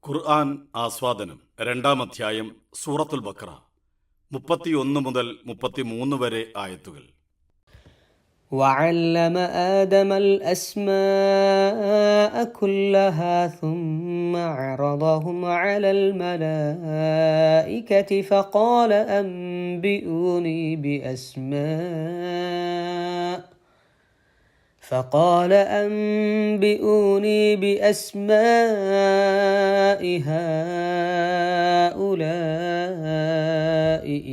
ഖുർആൻ ആസ്വാദനം 2-ാം അധ്യായം സൂറത്തുൽ ബഖറ 31 മുതൽ 33 വരെ ആയത്തുകൾ. وعلم آدم الأسماء كلها ثم عرضهم على الملائكة فقال أنبئوني بأسماء هؤلاء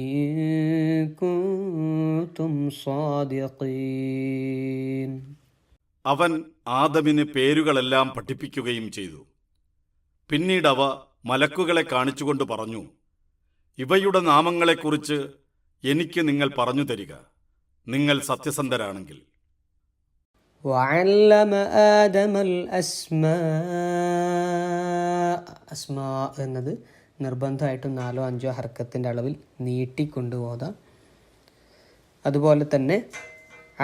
إن كنتم صادقين. അവൻ ആദമിന് പേരുകളെല്ലാം പഠിപ്പിക്കുകയും ചെയ്തു. പിന്നീടവ മലക്കുകളെ കാണിച്ചുകൊണ്ട് പറഞ്ഞു, ഇവയുടെ നാമങ്ങളെക്കുറിച്ച് എനിക്ക് നിങ്ങൾ പറഞ്ഞു തരിക, നിങ്ങൾ സത്യസന്ധരാണെങ്കിൽ. وعلم آدم الأسماء എന്നത് നിർബന്ധമായിട്ടും 4-5 ഹർക്കത്തിൻ്റെ അളവിൽ നീട്ടിക്കൊണ്ട് ഓതാം. അതുപോലെ തന്നെ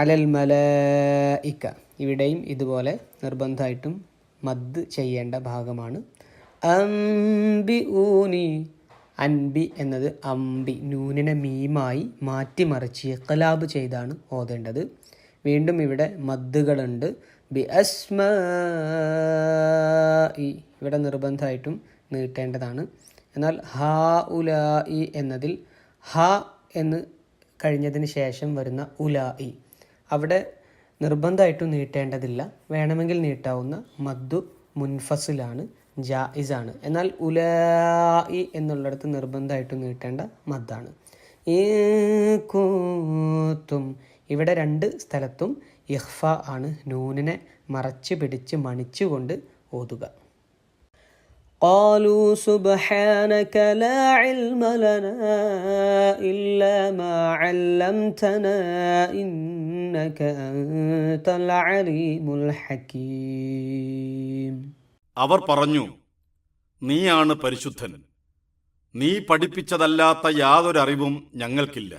അലൽ മലായിക ഇവിടെയും ഇതുപോലെ നിർബന്ധമായിട്ടും മദ് ചെയ്യേണ്ട ഭാഗമാണ്. അംബിഊനി, അൻബി എന്നത് അംബി നൂനിനെ മീമായി മാറ്റിമറിച്ച് ഇഖ്ലാബ് ചെയ്താണ് ഓതേണ്ടത്. വീണ്ടും ഇവിടെ മദ്ദുകളുണ്ട്. ബി അസ്മാഇ ഇവിടെ നിർബന്ധമായിട്ടും നീട്ടേണ്ടതാണ്. എന്നാൽ ഹാ ഉലായി എന്നതിൽ ഹ എന്ന് കഴിഞ്ഞതിന് ശേഷം വരുന്ന ഉലായി അവിടെ നിർബന്ധമായിട്ടും നീട്ടേണ്ടതില്ല, വേണമെങ്കിൽ നീട്ടാവുന്ന മദ്ദു മുൻഫസിലാണ്, ജായിസാണ്. എന്നാൽ ഉലായി എന്നുള്ളിടത്ത് നിർബന്ധമായിട്ടും നീട്ടേണ്ട മദ്ദാണ്. കൂത്തും ഇവിടെ 2 സ്ഥലത്തും ഇഖ്ഫ ആണ്, നൂനിനെ മറച്ച് പിടിച്ച് മണിച്ചുകൊണ്ട് ഓതുക. قالوا سبحانك لا علم لنا إلا ما علمتنا إنك أنت العليم الحكيم. അവർ പറഞ്ഞു, നീയാണ് പരിശുദ്ധൻ, നീ പഠിപ്പിച്ചതല്ലാത്ത യാതൊരറിവും ഞങ്ങൾക്കില്ല.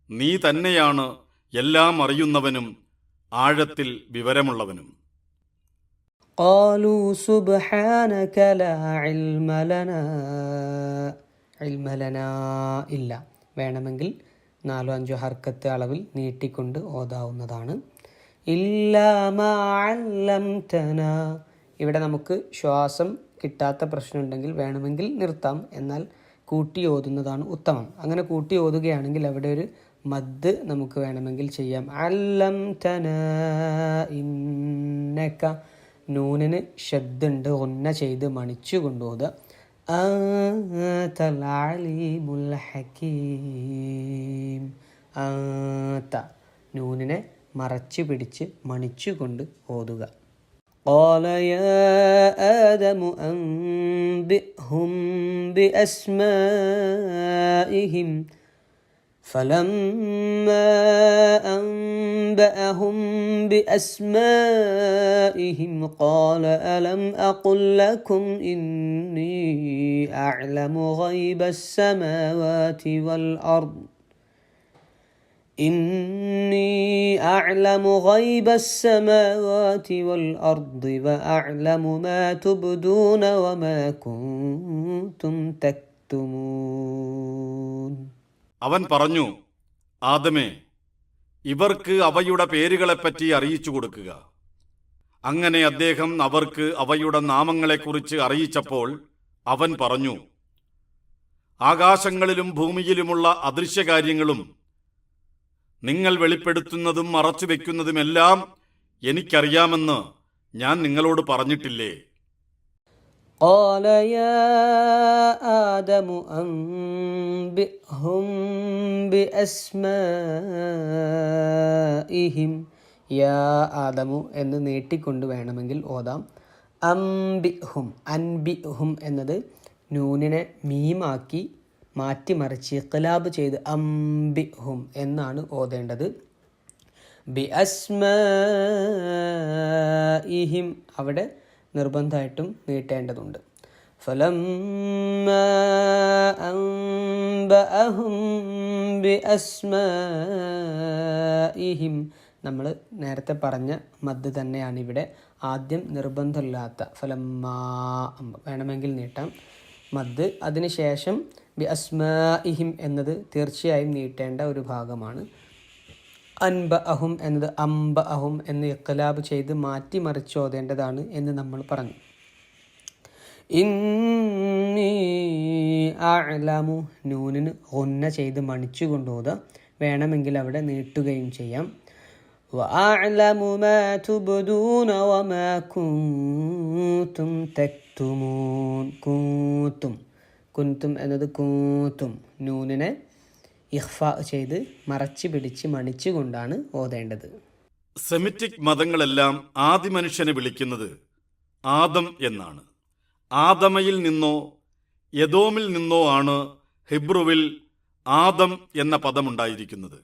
നീ തന്നെയാണ് എല്ലാം അറിയുന്നവനും ആഴത്തിൽ വിവരമുള്ളവനും. قالوا سبحانك لا علم لنا ഇല്ല, വേണമെങ്കിൽ 4-5 ഹർക്കത്ത് അളവിൽ നീട്ടിക്കൊണ്ട് ഓതാവുന്നതാണ്. ഇല്ലാ മാ അല്ലംതനാ ഇവിടെ നമുക്ക് ശ്വാസം കിട്ടാത്ത പ്രശ്നമുണ്ടെങ്കിൽ വേണമെങ്കിൽ നിർത്താം, എന്നാൽ കൂട്ടി ഓതുന്നതാണ് ഉത്തമം. അങ്ങനെ കൂട്ടി ഓതുകയാണെങ്കിൽ അവിടെ ഒരു മദ് നമുക്ക് വേണമെങ്കിൽ ചെയ്യാം. അല്ലംതനാ ഇന്നക നൂനിന് ഷദ്ദുണ്ട്, ഉന്ന ചെയ്ത് മണിച്ചു കൊണ്ടുപോകുക. അൻതൽ അലീമുൽ ഹകീം, അൻത നൂനിനെ മറച്ചു പിടിച്ച് മണിച്ചുകൊണ്ട് ഓതുക. قال يا آدم أنبئهم بأسمائهم فلما أنبأهم بأسمائهم قال ألم أقل لكم إني أعلم غيب السماوات والأرض وأعلم ما تبدون وما كنتم تكتمون. അവൻ പറഞ്ഞു, ആദമേ, ഇവർക്ക് അവയുടെ പേരുകളെപ്പറ്റി അറിയിച്ചു കൊടുക്കുക. അങ്ങനെ അദ്ദേഹം അവർക്ക് അവയുടെ നാമങ്ങളെക്കുറിച്ച് അറിയിച്ചപ്പോൾ അവൻ പറഞ്ഞു, ആകാശങ്ങളിലും ഭൂമിയിലുമുള്ള അദൃശ്യകാര്യങ്ങളും നിങ്ങൾ വെളിപ്പെടുത്തുന്നതും മറച്ചു വയ്ക്കുന്നതുമെല്ലാം എനിക്കറിയാമെന്ന് ഞാൻ നിങ്ങളോട് പറഞ്ഞിട്ടില്ലേ? قال يا آدم أنبئهم بأسمائهم യാ ആദമു എന്ന് നീട്ടിക്കൊണ്ട് വേണമെങ്കിൽ ഓതാം. അൻബിഹും എന്നത് നൂനിനെ മീമാക്കി മാറ്റിമറിച്ച് ഇഖ്ലാബ് ചെയ്ത് അംബിഹും എന്നാണ് ഓതേണ്ടത്. ബി അസ്മാഇഹിം അവിടെ നിർബന്ധമായിട്ടും നീട്ടേണ്ടതുണ്ട്. فلما أنبأهم بأسمائهم നമ്മൾ നേരത്തെ പറഞ്ഞ മദ് തന്നെയാണ് ഇവിടെ. ആദ്യം നിർബന്ധമില്ലാത്ത ഫലമ്മാ വേണമെങ്കിൽ നീട്ടാം മദ്. അതിനുശേഷം ബി അസ്മാഇഹിം എന്നത് തീർച്ചയായും നീട്ടേണ്ട ഒരു ഭാഗമാണ്. അൻബ അഹും എന്നത് അംബ അഹും എന്ന് ഇഖ്ലാബ് ചെയ്ത് മാറ്റി മറിച്ച് ഓതേണ്ടതാണ് എന്ന് നമ്മൾ പറഞ്ഞു. ഇന്നി അഅലമു നൂനിന് ഗുന്ന ചെയ്ത് മണിച്ചു കൊണ്ടോതുക. വേണമെങ്കിൽ അവിടെ നീട്ടുകയും ചെയ്യാം. വഅഅലമു മാ തുബ്ദൂന വമാ കുൻതും തക്തുമൂൻ. കുൻതും എന്നത് കൂത്തും. നൂനിനെ ഇഖ്ഫാ ചെയ്ത് മറച്ച് പിടിച്ച് മണിച്ചു കൊണ്ടാണ് ഓതേണ്ടത്. സെമിറ്റിക് മതങ്ങളെല്ലാം ആദി മനുഷ്യനെ വിളിക്കുന്നത് ആദം എന്നാണ്. ആദമയിൽ നിന്നോ യദോമിൽ നിന്നോ ആണ് ഹിബ്രുവിൽ ആദം എന്ന പദമുണ്ടായിരിക്കുന്നത്.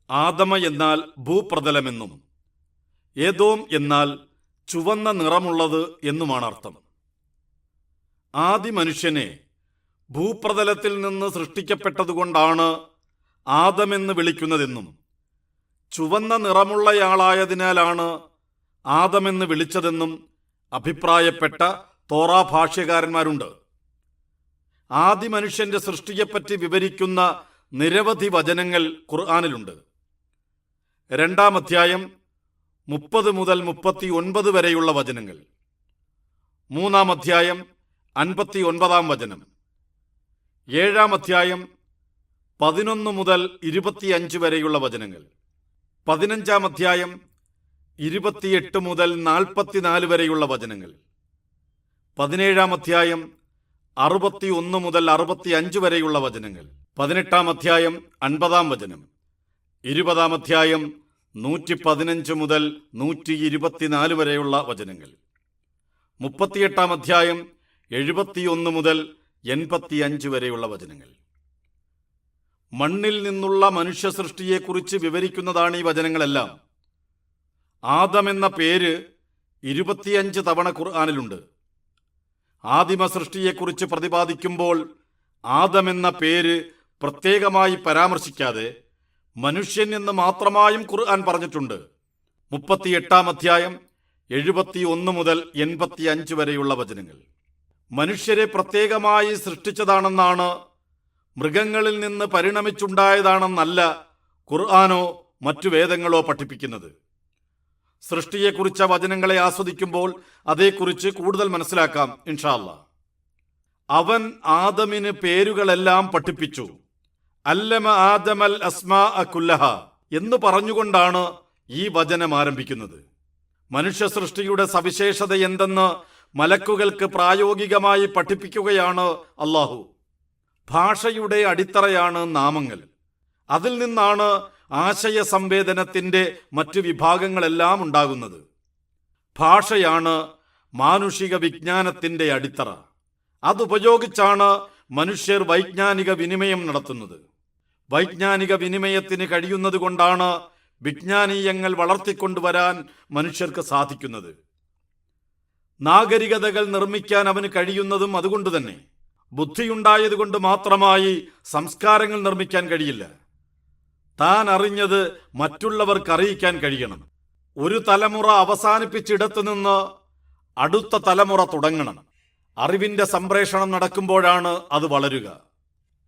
ആദമ എന്നാൽ ഭൂപ്രതലമെന്നും യദോം എന്നാൽ ചുവന്ന നിറമുള്ളത് എന്നുമാണ് അർത്ഥം. ആദി മനുഷ്യനെ ഭൂപ്രതലത്തിൽ നിന്ന് സൃഷ്ടിക്കപ്പെട്ടതുകൊണ്ടാണ് ആദമെന്ന് വിളിക്കുന്നതെന്നും ചുവന്ന നിറമുള്ളയാളായതിനാലാണ് ആദമെന്ന് വിളിച്ചതെന്നും അഭിപ്രായപ്പെട്ട തോറാ ഭാഷ്യകാരന്മാരുണ്ട്. ആദി മനുഷ്യന്റെ സൃഷ്ടിയെപ്പറ്റി വിവരിക്കുന്ന നിരവധി വചനങ്ങൾ ഖുർആനിലുണ്ട്. 2-ാം അധ്യായം 30 മുതൽ 39 വരെയുള്ള വചനങ്ങൾ, 3-ാം അധ്യായം 59-ാം വചനം, 7-ാം അധ്യായം 11 മുതൽ 25 വരെയുള്ള വചനങ്ങൾ, 15-ാം അധ്യായം 28 മുതൽ 44 വരെയുള്ള വചനങ്ങൾ, 17-ാം അധ്യായം 61 മുതൽ 65 വരെയുള്ള വചനങ്ങൾ, 18-ാം അധ്യായം 50-ാം വചനം, 20-ാം അധ്യായം 115 മുതൽ 124 വരെയുള്ള വചനങ്ങൾ, 38-ാം അധ്യായം 71 മുതൽ 85 വരെയുള്ള വചനങ്ങൾ. മണ്ണിൽ നിന്നുള്ള മനുഷ്യ സൃഷ്ടിയെക്കുറിച്ച് വിവരിക്കുന്നതാണ് ഈ വചനങ്ങളെല്ലാം. ആദം എന്ന പേര് 25 തവണ ഖുർആനിലുണ്ട്. ആദിമ സൃഷ്ടിയെക്കുറിച്ച് പ്രതിപാദിക്കുമ്പോൾ ആദം എന്ന പേര് പ്രത്യേകമായി പരാമർശിക്കാതെ മനുഷ്യൻ എന്ന് മാത്രമായും ഖുർആൻ പറഞ്ഞിട്ടുണ്ട്. 38-ാം അധ്യായം 71 മുതൽ 85 വരെയുള്ള വചനങ്ങൾ. മനുഷ്യരെ പ്രത്യേകമായി സൃഷ്ടിച്ചതാണെന്നാണ്, മൃഗങ്ങളിൽ നിന്ന് പരിണമിച്ചുണ്ടായതാണെന്നല്ല ഖുർആനോ മറ്റു വേദങ്ങളോ പഠിപ്പിക്കുന്നത്. സൃഷ്ടിയെക്കുറിച്ച വചനങ്ങളെ ആസ്വദിക്കുമ്പോൾ അതേക്കുറിച്ച് കൂടുതൽ മനസ്സിലാക്കാം ഇൻഷാ അല്ലാഹ്. അവൻ ആദമിന് പേരുകളെല്ലാം പഠിപ്പിച്ചു. അല്ലമ ആദമൽ അസ്മാഅ കുല്ലഹ എന്ന് പറഞ്ഞുകൊണ്ടാണ് ഈ വചനം ആരംഭിക്കുന്നത്. മനുഷ്യ സൃഷ്ടിയുടെ സവിശേഷത എന്തെന്ന് മലക്കുകൾക്ക് പ്രായോഗികമായി പഠിപ്പിക്കുകയാണ് അല്ലാഹു. ഭാഷയുടെ അടിത്തറയാണ് നാമങ്ങൾ. അതിൽ നിന്നാണ് ആശയ സംവേദനത്തിൻ്റെ മറ്റു വിഭാഗങ്ങളെല്ലാം ഉണ്ടാകുന്നത്. ഭാഷയാണ് മാനുഷിക വിജ്ഞാനത്തിൻ്റെ അടിത്തറ. അതുപയോഗിച്ചാണ് മനുഷ്യർ വൈജ്ഞാനിക വിനിമയം നടത്തുന്നത്. വൈജ്ഞാനിക വിനിമയത്തിന് കഴിയുന്നത് കൊണ്ടാണ് വിജ്ഞാനീയങ്ങൾ വളർത്തിക്കൊണ്ടുവരാൻ മനുഷ്യർക്ക് സാധിക്കുന്നത്. നാഗരികതകൾ നിർമ്മിക്കാൻ അവന് കഴിയുന്നതും അതുകൊണ്ട് തന്നെ. ബുദ്ധിയുണ്ടായതുകൊണ്ട് മാത്രമായി സംസ്കാരങ്ങൾ നിർമ്മിക്കാൻ കഴിയില്ല. താൻ അറിഞ്ഞത് മറ്റുള്ളവർക്ക് അറിയിക്കാൻ കഴിയണം. ഒരു തലമുറ അവസാനിപ്പിച്ചിടത്തു നിന്ന് അടുത്ത തലമുറ തുടങ്ങണം. അറിവിന്റെ സംപ്രേഷണം നടക്കുമ്പോഴാണ് അത് വളരുക.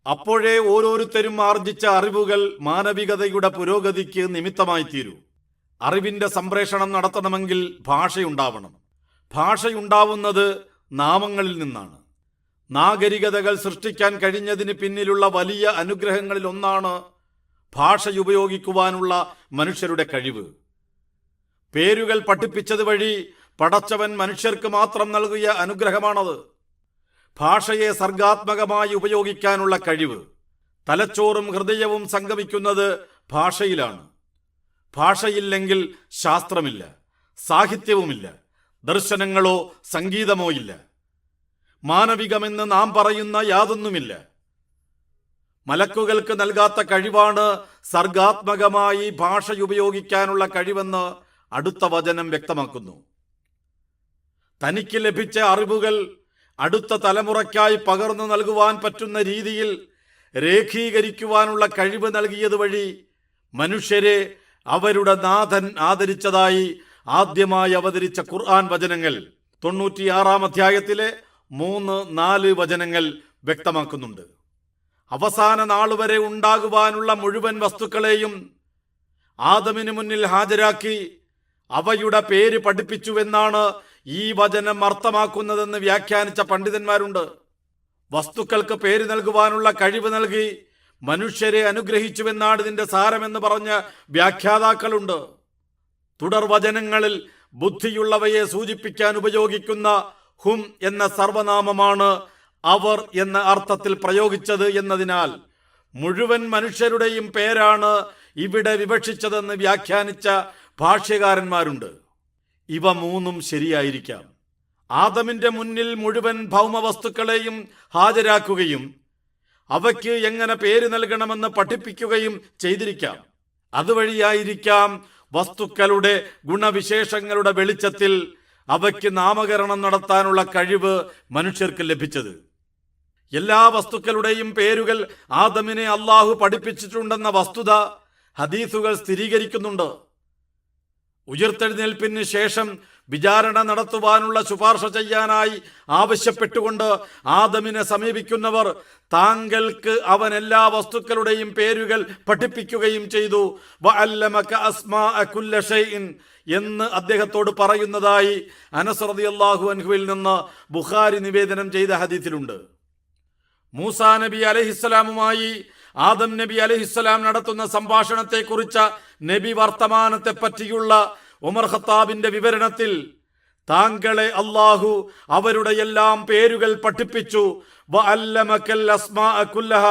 അപ്പോഴേ ഓരോരുത്തരും ആർജിച്ച അറിവുകൾ മാനവികതയുടെ പുരോഗതിക്ക് നിമിത്തമായി തീരൂ. അറിവിന്റെ സംപ്രേഷണം നടത്തണമെങ്കിൽ ഭാഷയുണ്ടാവണം. ഭാഷയുണ്ടാവുന്നത് നാമങ്ങളിൽ നിന്നാണ്. നാഗരികതകൾ സൃഷ്ടിക്കാൻ കഴിഞ്ഞതിന് പിന്നിലുള്ള വലിയ അനുഗ്രഹങ്ങളിൽ ഒന്നാണ് ഭാഷയുപയോഗിക്കുവാനുള്ള മനുഷ്യരുടെ കഴിവ്. പേരുകൾ പഠിപ്പിച്ചത് വഴി പടച്ചവൻ മനുഷ്യർക്ക് മാത്രം നൽകിയ അനുഗ്രഹമാണത്. ഭാഷയെ സർഗാത്മകമായി ഉപയോഗിക്കാനുള്ള കഴിവ്. തലച്ചോറും ഹൃദയവും സംഗമിക്കുന്നത് ഭാഷയിലാണ്. ഭാഷയില്ലെങ്കിൽ ശാസ്ത്രമില്ല, സാഹിത്യവുമില്ല, ദർശനങ്ങളോ സംഗീതമോ ഇല്ല. മാനവികമെന്ന് നാം പറയുന്ന യാതൊന്നുമില്ല. മലക്കുകൾക്ക് നൽകാത്ത കഴിവാണ് സർഗാത്മകമായി ഭാഷയുപയോഗിക്കാനുള്ള കഴിവെന്ന് അടുത്ത വചനം വ്യക്തമാക്കുന്നു. തനിക്ക് ലഭിച്ച അറിവുകൾ അടുത്ത തലമുറയ്ക്കായി പകർന്നു നൽകുവാൻ പറ്റുന്ന രീതിയിൽ രേഖീകരിക്കുവാനുള്ള കഴിവ് നൽകിയത് വഴി മനുഷ്യരെ അവരുടെ നാഥൻ ആദരിച്ചതായി ആദ്യമായി അവതരിച്ച ഖുർആൻ വചനങ്ങൾ 96-ാം അധ്യായത്തിലെ 3-4 വചനങ്ങൾ വ്യക്തമാക്കുന്നുണ്ട്. അവസാന നാളുവരെ ഉണ്ടാകുവാനുള്ള മുഴുവൻ വസ്തുക്കളെയും ആദമിന് മുന്നിൽ ഹാജരാക്കി അവയുടെ പേര് പഠിപ്പിച്ചുവെന്നാണ് ഈ വചനം അർത്ഥമാക്കുന്നതെന്ന് വ്യാഖ്യാനിച്ച പണ്ഡിതന്മാരുണ്ട്. വസ്തുക്കൾക്ക് പേര് നൽകുവാനുള്ള കഴിവ് നൽകി മനുഷ്യരെ അനുഗ്രഹിച്ചുവെന്നാണ് ഇതിന്റെ സാരമെന്ന് പറഞ്ഞ വ്യാഖ്യാതാക്കളുണ്ട്. തുടർ വചനങ്ങളിൽ ബുദ്ധിയുള്ളവയെ സൂചിപ്പിക്കാൻ ഉപയോഗിക്കുന്ന ഹും എന്ന സർവനാമമാണ് അവർ എന്ന അർത്ഥത്തിൽ പ്രയോഗിച്ചത് എന്നതിനാൽ മുഴുവൻ മനുഷ്യരുടെയും പേരാണ് ഇവിടെ വിവക്ഷിച്ചതെന്ന് വ്യാഖ്യാനിച്ച ഭാഷ്യകാരന്മാരുണ്ട്. ഇവ മൂന്നും ശരിയായിരിക്കാം. ആദമിന്റെ മുന്നിൽ മുഴുവൻ ഭൗമവസ്തുക്കളെയും ഹാജരാക്കുകയും അവയ്ക്ക് എങ്ങനെ പേര് നൽകണമെന്ന് പഠിപ്പിക്കുകയും ചെയ്തിരിക്കാം. അതുവഴിയായിരിക്കാം വസ്തുക്കളുടെ ഗുണവിശേഷങ്ങളുടെ വെളിച്ചത്തിൽ അവയ്ക്ക് നാമകരണം നടത്താനുള്ള കഴിവ് മനുഷ്യർക്ക് ലഭിച്ചത്. എല്ലാ വസ്തുക്കളുടെയും പേരുകൾ ആദമിനെ അള്ളാഹു പഠിപ്പിച്ചിട്ടുണ്ടെന്ന വസ്തുത ഹദീസുകൾ സ്ഥിരീകരിക്കുന്നുണ്ട്. ഉയിർത്തെഴുന്നേൽപ്പിന് ശേഷം വിചാരണ നടത്തുവാനുള്ള ശുപാർശ ചെയ്യാനായി ആവശ്യപ്പെട്ടുകൊണ്ട് ആദമിനെ സമീപിക്കുന്നവർ താങ്കൾക്ക് അവൻ എല്ലാ വസ്തുക്കളുടെയും പേരുകൾ പഠിപ്പിക്കുകയും ചെയ്തു, വഅല്ലമക അസ്മാഅ കുല്ല ഷൈഇൻ എന്ന് അദ്ദേഹത്തോട് പറയുന്നതായി അനസ് റളിയല്ലാഹു അൻഹുവിൽ നിന്ന് ബുഖാരി നിവേദനം ചെയ്ത ഹദീസിലുണ്ട്. മൂസാ നബി അലൈഹിസ്സലാമുമായി ആദം നബി അലൈഹിസ്സലാം നടത്തുന്ന സംഭാഷണത്തെക്കുറിച്ച നബി വർത്തമാനത്തെ പറ്റിയുള്ള ഉമർ ഖത്താബിന്റെ വിവരണത്തിൽ താങ്കളെ അല്ലാഹു അവരുടെ എല്ലാം പേരുകൾ പഠിപ്പിച്ചു വഅല്ലമകൽ അസ്മാഅ കുല്ലഹ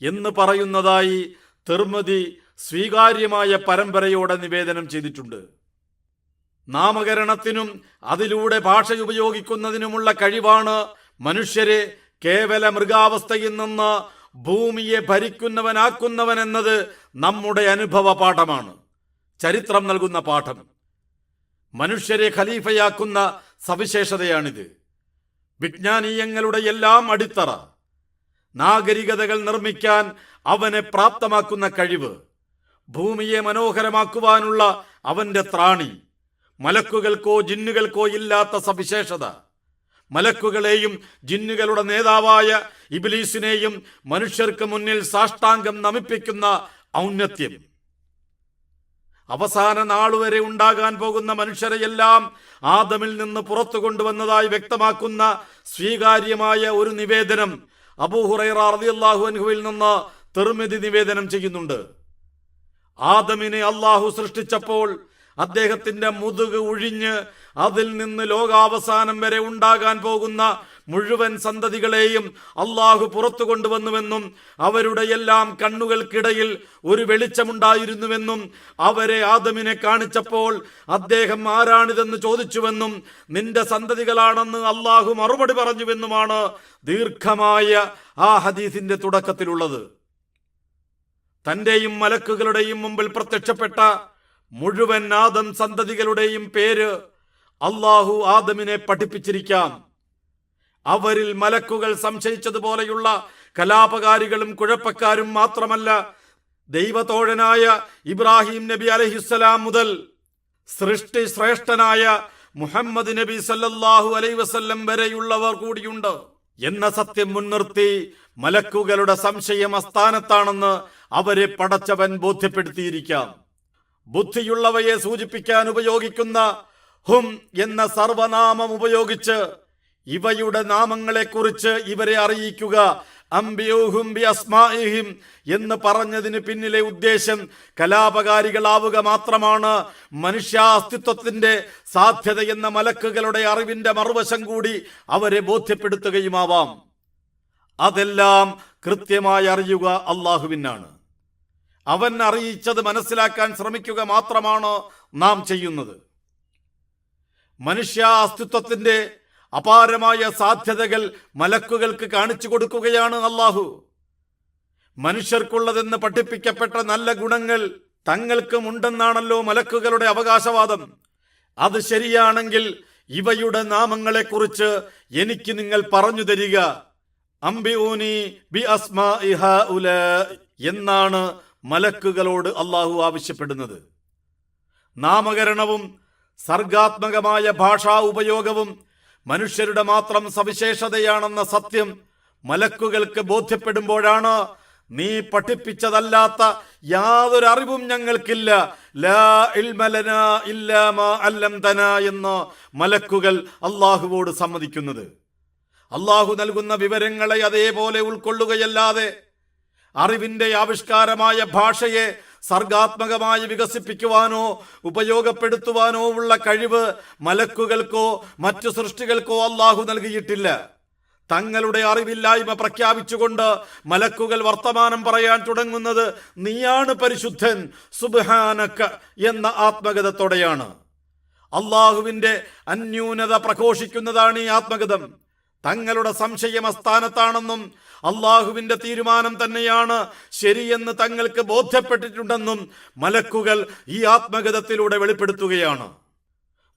എന്ന് പറയുന്നതായി തിർമിദി സ്വീകാര്യമായ പരമ്പരയോടെ നിവേദനം ചെയ്തിട്ടുണ്ട്. നാമകരണത്തിനും അതിലൂടെ ഭാഷ ഉപയോഗിക്കുന്നതിനുമുള്ള കഴിവാണ് മനുഷ്യരെ കേവല മൃഗാവസ്ഥയിൽ നിന്ന് ഭൂമിയെ ഭരിക്കുന്നവനാക്കുന്നവൻ എന്നത് നമ്മുടെ അനുഭവ പാഠമാണ്, ചരിത്രം നൽകുന്ന പാഠം. മനുഷ്യരെ ഖലീഫയാക്കുന്ന സവിശേഷതയാണിത്. വിജ്ഞാനീയങ്ങളുടെ എല്ലാം അടിത്തറ, നാഗരികതകൾ നിർമ്മിക്കാൻ അവനെ പ്രാപ്തമാക്കുന്ന കഴിവ്, ഭൂമിയെ മനോഹരമാക്കുവാനുള്ള അവന്റെ ത്രാണി, മലക്കുകൾക്കോ ജിന്നുകൾക്കോ ഇല്ലാത്ത സവിശേഷത, മലക്കുകളെയും ജിന്നുകളുടെ നേതാവായ ഇബ്ലീസിനെയും മനുഷ്യർക്ക് മുന്നിൽ സാഷ്ടാംഗം നമിപ്പിക്കുന്ന ഔന്നത്യം, അവസാന നാളുവരെ ഉണ്ടാകാൻ പോകുന്ന മനുഷ്യരെയെല്ലാം ആദമിൽ നിന്ന് പുറത്തു കൊണ്ടുവന്നതായി വ്യക്തമാക്കുന്ന സ്വീകാര്യമായ ഒരു നിവേദനം അബൂ ഹുറൈറ റളിയല്ലാഹു അൻഹുവിൽ നിന്ന് തിർമിദി നിവേദനം ചെയ്യുന്നുണ്ട്. ആദമിനെ അള്ളാഹു സൃഷ്ടിച്ചപ്പോൾ അദ്ദേഹത്തിന്റെ മുതുക് ഒഴിഞ്ഞ് അതിൽ നിന്ന് ലോകാവസാനം വരെ ഉണ്ടാകാൻ പോകുന്ന മുഴുവൻ സന്തതികളെയും അള്ളാഹു പുറത്തു കൊണ്ടുവന്നുവെന്നും അവരുടെ എല്ലാം കണ്ണുകൾക്കിടയിൽ ഒരു വെളിച്ചമുണ്ടായിരുന്നുവെന്നും അവരെ ആദമിനെ കാണിച്ചപ്പോൾ അദ്ദേഹം ആരാണിതെന്ന് ചോദിച്ചുവെന്നും നിന്റെ സന്തതികളാണെന്ന് അള്ളാഹു മറുപടി പറഞ്ഞുവെന്നുമാണ് ദീർഘമായ ആ ഹദീസിന്റെ തുടക്കത്തിലുള്ളത്. തന്റെയും മലക്കുകളുടെയും മുമ്പിൽ പ്രത്യക്ഷപ്പെട്ട മുഴുവൻ ആദം സന്തതികളുടെയും പേര് അള്ളാഹു ആദമിനെ പഠിപ്പിച്ചിരിക്കാം. അവരിൽ മലക്കുകൾ സംശയിച്ചതുപോലെയുള്ള കലാപകാരികളും കുഴപ്പക്കാരും മാത്രമല്ല, ദൈവതോഴനായ ഇബ്രാഹിം നബി അലൈഹിസ്സലാം മുതൽ സൃഷ്ടി ശ്രേഷ്ഠനായ മുഹമ്മദ് നബി സല്ലല്ലാഹു അലൈഹി വസല്ലം വരെയുള്ളവർ കൂടിയുണ്ട് എന്ന സത്യം മുൻനിർത്തി മലക്കുകളുടെ സംശയം അസ്ഥാനത്താണെന്ന് അവരെ പടച്ചവൻ ബോധ്യപ്പെടുത്തിയിരിക്കാം. ബുദ്ധിയുള്ളവയെ സൂചിപ്പിക്കാൻ ഉപയോഗിക്കുന്ന ഹും എന്ന സർവനാമം ഉപയോഗിച്ച് ഇവയുടെ നാമങ്ങളെക്കുറിച്ച് ഇവരെ അറിയിക്കുക. അംബിയൂഹും ബി അസ്മാഇഹിം എന്ന് പറഞ്ഞതിന് പിന്നിലെ ഉദ്ദേശം കലാപകാരികളാവുക മാത്രമാണ്. മനുഷ്യാസ്തിത്വത്തിന്റെ സാധ്യത എന്ന മലക്കുകളുടെ അറിവിന്റെ മറുവശം കൂടി അവരെ ബോധ്യപ്പെടുത്തുകയുമാവാം. അതെല്ലാം കൃത്യമായി അറിയുക അള്ളാഹുവിനാണ്. അവൻ അറിയിച്ചത് മനസ്സിലാക്കാൻ ശ്രമിക്കുക മാത്രമാണ് നാം ചെയ്യുന്നത്. മനുഷ്യ അസ്തിത്വത്തിന്റെ അപാരമായ സാധ്യതകൾ മലക്കുകൾക്ക് കാണിച്ചു കൊടുക്കുകയാണ് അള്ളാഹു. മനുഷ്യർക്കുള്ളതെന്ന് പഠിപ്പിക്കപ്പെട്ട നല്ല ഗുണങ്ങൾ തങ്ങൾക്കും ഉണ്ടെന്നാണല്ലോ മലക്കുകളുടെ അവകാശവാദം. അത് ശരിയാണെങ്കിൽ ഇവയുടെ നാമങ്ങളെക്കുറിച്ച് എനിക്ക് നിങ്ങൾ പറഞ്ഞു തരിക. അംബിഊനി ബി അസ്മാഇ ഹഉലാ എന്നാണ് മലക്കുകളോട് അള്ളാഹു ആവശ്യപ്പെടുന്നത്. നാമകരണവും സർഗാത്മകമായ ഭാഷാ ഉപയോഗവും മനുഷ്യരുടെ മാത്രം സവിശേഷതയാണെന്ന സത്യം മലക്കുകൾക്ക് ബോധ്യപ്പെടുമ്പോഴാണ് നീ പഠിപ്പിച്ചതല്ലാത്ത യാതൊരു അറിവും ഞങ്ങൾക്കില്ല, ലാ ഇൽമ ലനാ ഇല്ലാ മാ അല്ലംതനാ എന്ന് മലക്കുകൾ അള്ളാഹുവോട് സമ്മതിക്കുന്നത്. അള്ളാഹു നൽകുന്ന വിവരങ്ങളെ അതേപോലെ ഉൾക്കൊള്ളുകയല്ലാതെ അറിവിന്റെ ആവിഷ്കാരമായ ഭാഷയെ സർഗാത്മകമായി വികസിപ്പിക്കുവാനോ ഉപയോഗപ്പെടുത്തുവാനോ ഉള്ള കഴിവ് മലക്കുകൾക്കോ മറ്റു സൃഷ്ടികൾക്കോ അള്ളാഹു നൽകിയിട്ടില്ല. തങ്ങളുടെ അറിവില്ലായ്മ പ്രഖ്യാപിച്ചുകൊണ്ട് മലക്കുകൾ വർത്തമാനം പറയാൻ തുടങ്ങുന്നത് നീയാണ് പരിശുദ്ധൻ സുബ്ഹാനക എന്ന ആത്മഗതത്തോടെയാണ്. അള്ളാഹുവിന്റെ അന്യൂനത പ്രഘോഷിക്കുന്നതാണ് ഈ ആത്മഗതം. തങ്ങളുടെ സംശയം അസ്ഥാനത്താണെന്നും അള്ളാഹുവിന്റെ തീരുമാനം തന്നെയാണ് ശരിയെന്ന് തങ്ങൾക്ക് ബോധ്യപ്പെട്ടിട്ടുണ്ടെന്നും മലക്കുകൾ ഈ ആത്മഗതത്തിലൂടെ വെളിപ്പെടുത്തുകയാണ്.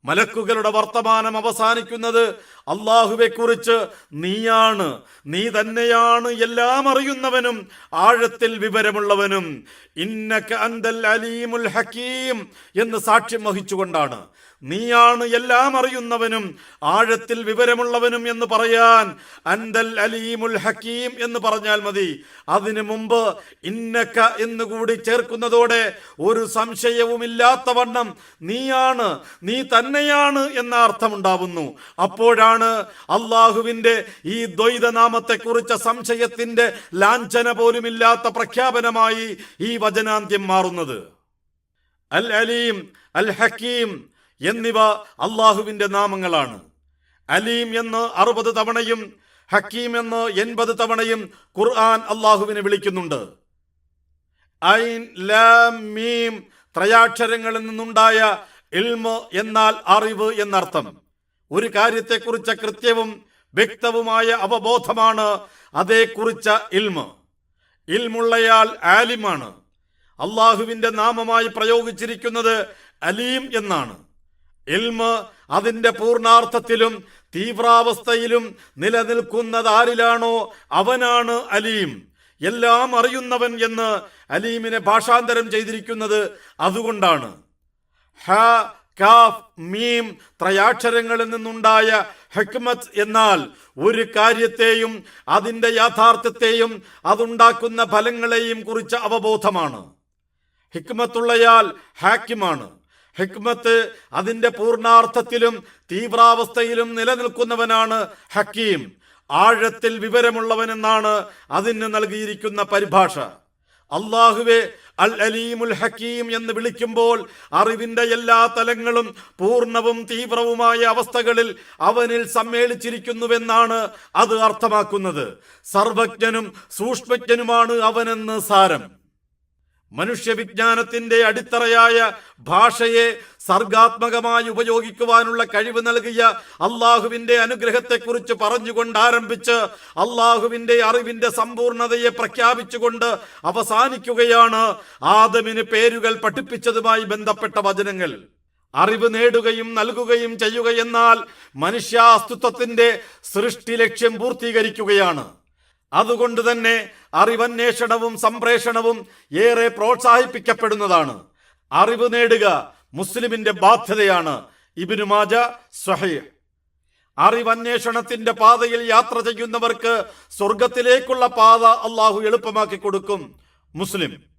മലക്കുകളുടെ വർത്തമാനം അവസാനിക്കുന്നത് അള്ളാഹുവെക്കുറിച്ച് നീയാണ്, നീ തന്നെയാണ് എല്ലാം അറിയുന്നവനും ആഴത്തിൽ വിവരമുള്ളവനും, ഇന്നക അന്തൽ അലീമുൽ ഹക്കീം എന്ന് സാക്ഷ്യം വഹിച്ചുകൊണ്ടാണ്. നീയാണ് എല്ലാം അറിയുന്നവനും ആഴത്തിൽ വിവരമുള്ളവനും എന്ന് പറയാൻ അന്തൽ അലീമുൽ ഹക്കീം എന്ന് പറഞ്ഞാൽ മതി. അതിനു മുമ്പ് ഇന്നക എന്നുകൂടി ചേർക്കുന്നതോടെ ഒരു സംശയവുമില്ലാത്തവണ്ണം നീയാണ്, നീ തന്നെയാണ് എന്ന അർത്ഥമുണ്ടാവുന്നു. അപ്പോഴാണ് അള്ളാഹുവിന്റെ ഈ ദ്വൈതനാമത്തെക്കുറിച്ച് സംശയത്തിന്റെ ലാഞ്ചന പോലുമില്ലാത്ത പ്രഖ്യാപനമായി ഈ വചനാന്ത്യം മാറുന്നത്. അൽ അലീം, അൽ ഹക്കീം എന്നിവ അള്ളാഹുവിന്റെ നാമങ്ങളാണ്. അലീം എന്ന് 60 തവണയും ഹക്കീം എന്ന് 80 തവണയും ഖുർആൻ അള്ളാഹുവിനെ വിളിക്കുന്നുണ്ട്. ഐൻ ലാം മീം ത്രയാക്ഷരങ്ങളിൽ നിന്നുണ്ടായ ഇൽമ് എന്നാൽ അറിവ് എന്നർത്ഥം. ഒരു കാര്യത്തെക്കുറിച്ച കൃത്യവും വ്യക്തവുമായ അവബോധമാണ് അതേക്കുറിച്ച ഇൽമ്. ഇൽമുള്ളയാൾ ആലിമാണ്. അള്ളാഹുവിന്റെ നാമമായി പ്രയോഗിച്ചിരിക്കുന്നത് അലീം എന്നാണ്. ഇൽമ് അതിന്റെ പൂർണാർത്ഥത്തിലും തീവ്രാവസ്ഥയിലും നിലനിൽക്കുന്നത് ആരിലാണോ അവനാണ് അലീം. എല്ലാം അറിയുന്നവൻ എന്ന് അലീമിനെ ഭാഷാന്തരം ചെയ്തിരിക്കുന്നത് അതുകൊണ്ടാണ്. ഹ, കാഫ്, മീം ത്രയാക്ഷരങ്ങളിൽ നിന്നുണ്ടായ ഹിക്മത്ത് എന്നാൽ ഒരു കാര്യത്തെയും അതിന്റെ യാഥാർത്ഥ്യത്തെയും അതുണ്ടാക്കുന്ന ഫലങ്ങളെയും കുറിച്ച അവബോധമാണ്. ഹിക്മത്തുള്ളയാൾ ഹാക്കിമാണ്. ഹിക്മത്ത് അതിന്റെ പൂർണാർത്ഥത്തിലും തീവ്രാവസ്ഥയിലും നിലനിൽക്കുന്നവനാണ് ഹക്കീം. ആഴത്തിൽ വിവരമുള്ളവനെന്നാണ് അതിന് നൽകിയിരിക്കുന്ന പരിഭാഷ. അള്ളാഹുവെ അൽ അലീമുൽ ഹക്കീം എന്ന് വിളിക്കുമ്പോൾ അറിവിന്റെ എല്ലാ തലങ്ങളും പൂർണ്ണവും തീവ്രവുമായ അവസ്ഥകളിൽ അവനിൽ സമ്മേളിച്ചിരിക്കുന്നുവെന്നാണ് അത് അർത്ഥമാക്കുന്നത്. സർവജ്ഞനും സൂക്ഷ്മജ്ഞനുമാണ് അവനെന്ന് സാരം. മനുഷ്യവിജ്ഞാനത്തിന്റെ അടിത്തറയായ ഭാഷയെ സർഗാത്മകമായി ഉപയോഗിക്കുവാനുള്ള കഴിവ് നൽകിയ അള്ളാഹുവിന്റെ അനുഗ്രഹത്തെക്കുറിച്ച് പറഞ്ഞുകൊണ്ട് ആരംഭിച്ച് അള്ളാഹുവിന്റെ അറിവിന്റെ സമ്പൂർണതയെ പ്രഖ്യാപിച്ചുകൊണ്ട് അവസാനിക്കുകയാണ് ആദമിന് പേരുകൾ പഠിപ്പിച്ചതുമായി ബന്ധപ്പെട്ട വചനങ്ങൾ. അറിവ് നേടുകയും നൽകുകയും ചെയ്യുകയെന്നാൽ മനുഷ്യാസ്തിത്വത്തിന്റെ സൃഷ്ടി ലക്ഷ്യം പൂർത്തീകരിക്കുകയാണ്. അതുകൊണ്ട് തന്നെ അറിവന്വേഷണവും സംപ്രേഷണവും ഏറെ പ്രോത്സാഹിപ്പിക്കപ്പെടുന്നതാണ്. അറിവ് നേടുക മുസ്ലിമിന്റെ ബാധ്യതയാണ്. ഇബ്നു മാജ സ്വഹീഹ്. അറിവന്വേഷണത്തിന്റെ പാതയിൽ യാത്ര ചെയ്യുന്നവർക്ക് സ്വർഗത്തിലേക്കുള്ള പാത അള്ളാഹു എളുപ്പമാക്കി കൊടുക്കും. മുസ്ലിം.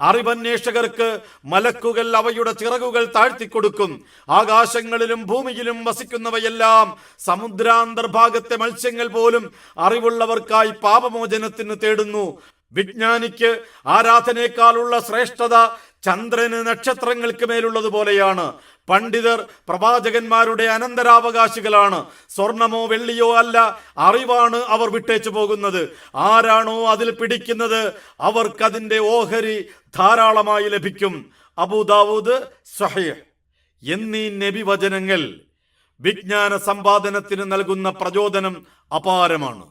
അറിവന്വേഷകർക്ക് മലക്കുകൾ അവയുടെ ചിറകുകൾ താഴ്ത്തിക്കൊടുക്കും. ആകാശങ്ങളിലും ഭൂമിയിലും വസിക്കുന്നവയെല്ലാം സമുദ്രാന്തർഭാഗത്തെ മത്സ്യങ്ങൾ പോലും അറിവുള്ളവർക്കായി പാപമോചനത്തിന് തേടുന്നു. വിജ്ഞാനിക്ക് ആരാധനയെക്കാളുള്ള ശ്രേഷ്ഠത ചന്ദ്രന് നക്ഷത്രങ്ങൾക്ക് മേലുള്ളതുപോലെയാണ്. പണ്ഡിതർ പ്രവാചകന്മാരുടെ അനന്തരാവകാശികളാണ്. സ്വർണമോ വെള്ളിയോ അല്ല, അറിവാണ് അവർ വിട്ടേച്ചു പോകുന്നത്. ആരാണോ അതിൽ പിടിക്കുന്നത് അവർക്കതിന്റെ ഓഹരി ധാരാളമായി ലഭിക്കും. അബൂദാവൂദ് സ്വഹീഹ്. എന്നീ നബി വചനങ്ങൾ വിജ്ഞാന സമ്പാദനത്തിന് നൽകുന്ന പ്രചോദനം അപാരമാണ്.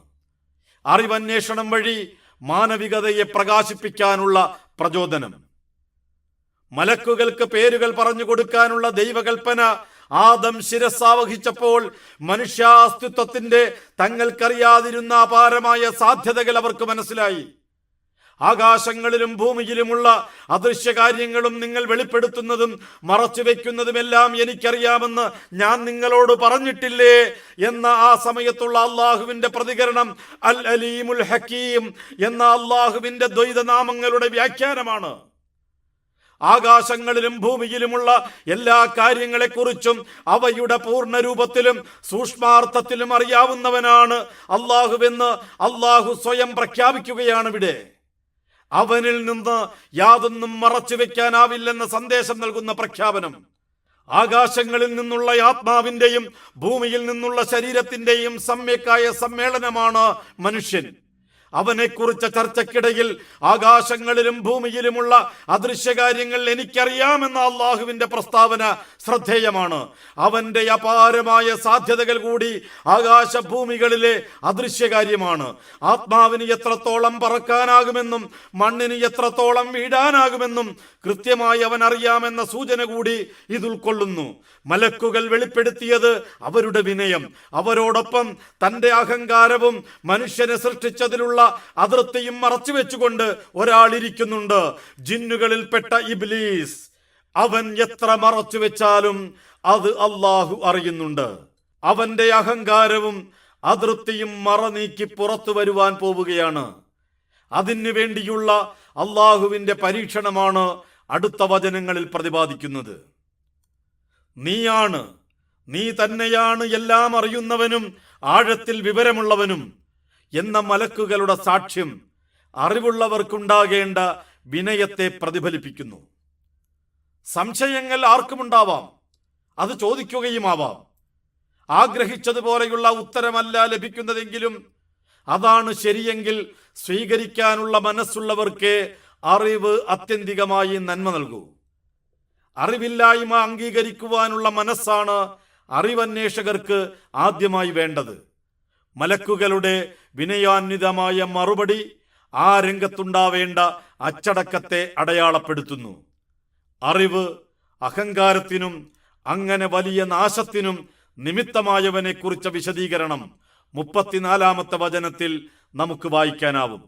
അറിവന്വേഷണം വഴി മാനവികതയെ പ്രകാശിപ്പിക്കാനുള്ള പ്രചോദനം. മലക്കുകൾക്ക് പേരുകൾ പറഞ്ഞു കൊടുക്കാനുള്ള ദൈവകൽപ്പന ആദം ശിരസ്സാവഹിച്ചപ്പോൾ മനുഷ്യാസ്തിത്വത്തിന്റെ തങ്ങൾക്കറിയാതിരുന്ന അപാരമായ സാധ്യതകൾ അവർക്ക് മനസ്സിലായി. ആകാശങ്ങളിലും ഭൂമിയിലുമുള്ള അദൃശ്യകാര്യങ്ങളും നിങ്ങൾ വെളിപ്പെടുത്തുന്നതും മറച്ചു വെക്കുന്നതുമെല്ലാം എനിക്കറിയാമെന്ന് ഞാൻ നിങ്ങളോട് പറഞ്ഞിട്ടില്ലേ എന്ന ആ സമയത്തുള്ള അള്ളാഹുവിന്റെ പ്രതികരണം അൽ അലീമുൽ ഹക്കീം എന്ന അള്ളാഹുവിന്റെ ദ്വൈതനാമങ്ങളുടെ വ്യാഖ്യാനമാണ്. ആകാശങ്ങളിലും ഭൂമിയിലുമുള്ള എല്ലാ കാര്യങ്ങളെക്കുറിച്ചും അവയുടെ പൂർണ്ണരൂപത്തിലും സൂക്ഷ്മാർത്ഥത്തിലും അറിയാവുന്നവനാണ് അള്ളാഹുവെന്ന് അള്ളാഹു സ്വയം പ്രഖ്യാപിക്കുകയാണ് ഇവിടെ. അവനിൽ നിന്ന് യാതൊന്നും മറച്ചു വെക്കാനാവില്ലെന്ന സന്ദേശം നൽകുന്ന പ്രഖ്യാപനം. ആകാശങ്ങളിൽ നിന്നുള്ള ആത്മാവിന്റെയും ഭൂമിയിൽ നിന്നുള്ള ശരീരത്തിന്റെയും സമ്യക്കായ സമ്മേളനമാണ് മനുഷ്യൻ. അവനെക്കുറിച്ച ചർച്ചയ്ക്കിടയിൽ ആകാശങ്ങളിലും ഭൂമിയിലുമുള്ള അദൃശ്യകാര്യങ്ങൾ എനിക്കറിയാമെന്ന അള്ളാഹുവിന്റെ പ്രസ്താവന ശ്രദ്ധേയമാണ്. അവന്റെ അപാരമായ സാധ്യതകൾ കൂടി ആകാശഭൂമികളിലെ അദൃശ്യകാര്യമാണ്. ആത്മാവിന് എത്രത്തോളം പറക്കാനാകുമെന്നും മണ്ണിന് എത്രത്തോളം വീഴാനാകുമെന്നും കൃത്യമായി അവൻ അറിയാമെന്ന സൂചന കൂടി ഇത് ഉൾക്കൊള്ളുന്നു. മലക്കുകൾ വെളിപ്പെടുത്തിയത് അവരുടെ വിനയം, അവരോടൊപ്പം തന്റെ അഹങ്കാരവും മനുഷ്യനെ സൃഷ്ടിച്ചതിലുള്ള അതിർത്തിയും മറച്ചു വെച്ചുകൊണ്ട് ഒരാളിരിക്കുന്നുണ്ട്. ജിന്നുകളിൽപ്പെട്ട ഇബ്ലീസ്. അവൻ എത്ര മറച്ചു വെച്ചാലും അത് അള്ളാഹു അറിയുന്നുണ്ട്. അവന്റെ അഹങ്കാരവും അതിർത്തിയും മറനീക്കി പുറത്തു വരുവാൻ പോവുകയാണ്. അതിനു വേണ്ടിയുള്ള അള്ളാഹുവിന്റെ പരീക്ഷണമാണ് അടുത്ത വചനങ്ങളിൽ പ്രതിപാദിക്കുന്നത്. നീ തന്നെയാണ് എല്ലാം അറിയുന്നവനും ആഴത്തിൽ വിവരമുള്ളവനും എന്ന മലക്കുകളുടെ സാക്ഷ്യം അറിവുള്ളവർക്കുണ്ടാകേണ്ട വിനയത്തെ പ്രതിഫലിപ്പിക്കുന്നു. സംശയങ്ങൾ ആർക്കുമുണ്ടാവാം, അത് ചോദിക്കുകയുമാവാം. ആഗ്രഹിച്ചതുപോലെയുള്ള ഉത്തരമല്ല ലഭിക്കുന്നതെങ്കിലും അതാണ് ശരിയെങ്കിൽ സ്വീകരിക്കാനുള്ള മനസ്സുള്ളവർക്ക് അറിവ് ആത്യന്തികമായി നന്മ നൽകൂ. അറിവില്ലായ്മ അംഗീകരിക്കുവാനുള്ള മനസ്സാണ് അറിവന്വേഷകർക്ക് ആദ്യമായി വേണ്ടത്. മലക്കുകളുടെ വിനയാന്വിതമായ മറുപടി ആ രംഗത്തുണ്ടാവേണ്ട അച്ചടക്കത്തെ അടയാളപ്പെടുത്തുന്നു. അറിവ് അഹങ്കാരത്തിനും അങ്ങനെ വലിയ നാശത്തിനും നിമിത്തമായവനെ കുറിച്ച വിശദീകരണം 34-ാമത്തെ വചനത്തിൽ നമുക്ക് വായിക്കാനാവും.